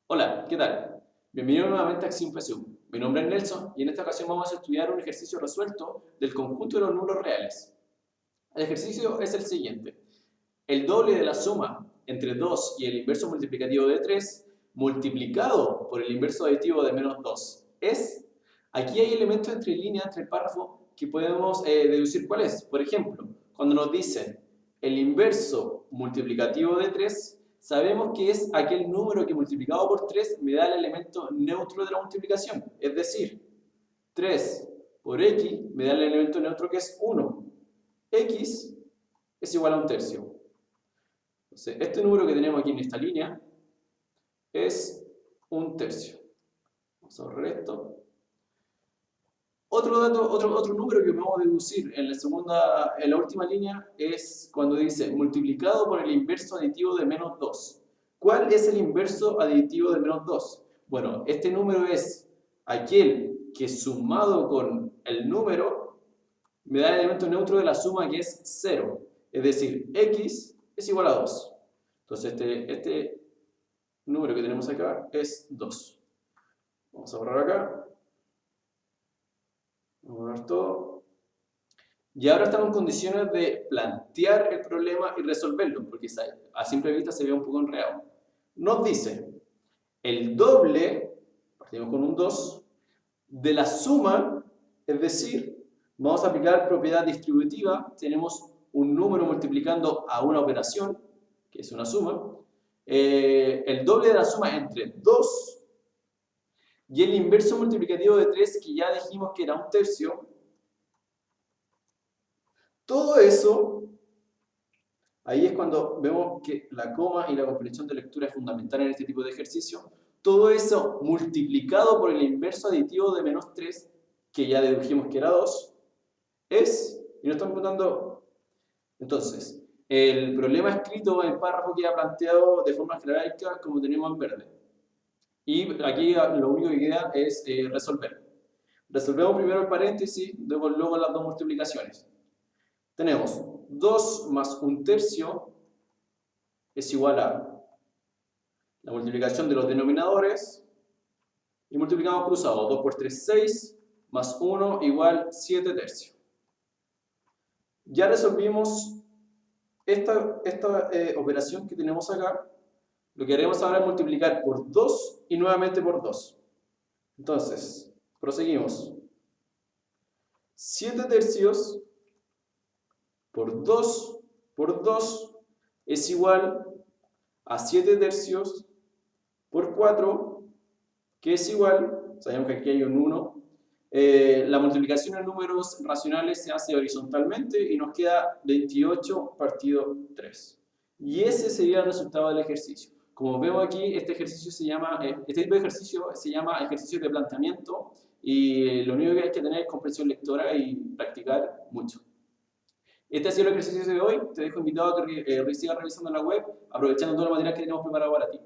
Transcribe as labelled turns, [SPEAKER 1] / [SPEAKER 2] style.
[SPEAKER 1] Hola, ¿qué tal? Bienvenido nuevamente a Acción PSU. Mi nombre es Nelson y en esta ocasión vamos a estudiar un ejercicio resuelto del conjunto de los números reales. El ejercicio es el siguiente. El doble de la suma entre 2 y el inverso multiplicativo de 3 multiplicado por el inverso aditivo de menos 2 es... Aquí hay elementos entre líneas, entre el párrafo, que podemos deducir cuál es. Por ejemplo, cuando nos dicen el inverso multiplicativo de 3, sabemos que es aquel número que multiplicado por 3 me da el elemento neutro de la multiplicación. Es decir, 3 por x me da el elemento neutro que es 1. X es igual a un tercio. Entonces, este número que tenemos aquí en esta línea es un tercio. Vamos a borrar esto. Otro dato, otro número que podemos deducir en la última línea es cuando dice multiplicado por el inverso aditivo de menos 2. ¿Cuál es el inverso aditivo de menos 2? Bueno, este número es aquel que sumado con el número me da el elemento neutro de la suma que es 0. Es decir, x es igual a 2. Entonces este número que tenemos acá es 2. Vamos a borrar acá. Vamos a borrar todo. Y ahora estamos en condiciones de plantear el problema y resolverlo, porque a simple vista se ve un poco enredado. Nos dice el doble, partimos con un 2, de la suma, es decir, vamos a aplicar propiedad distributiva, tenemos un número multiplicando a una operación, que es una suma, el doble de la suma entre 2 y el inverso multiplicativo de 3, que ya dijimos que era un tercio. Todo eso, ahí es cuando vemos que la coma y la comprensión de lectura es fundamental en este tipo de ejercicio. Todo eso multiplicado por el inverso aditivo de menos 3, que ya dedujimos que era 2, y nos estamos preguntando, entonces, el problema escrito en párrafo queda planteado de forma jerárquica como tenemos en verde. Y aquí lo único que queda es resolver. Resolvemos primero el paréntesis, luego las dos multiplicaciones. Tenemos 2 más un tercio es igual a la multiplicación de los denominadores y multiplicamos cruzado. 2 por 3, 6, más 1 igual 7 tercios. Ya resolvimos esta operación que tenemos acá. Lo que haremos ahora es multiplicar por 2 y nuevamente por 2. Entonces, proseguimos. 7 tercios por 2 es igual a 7 tercios por 4, que es igual, sabemos que aquí hay un 1, la multiplicación en números racionales se hace horizontalmente y nos queda 28 partido 3. Y ese sería el resultado del ejercicio. Como vemos aquí, este tipo de ejercicio se llama ejercicio de planteamiento y lo único que hay que tener es comprensión lectora y practicar mucho. Este ha sido el ejercicio de hoy. Te dejo invitado a que sigas revisando la web, aprovechando todo el material que tenemos preparado para ti.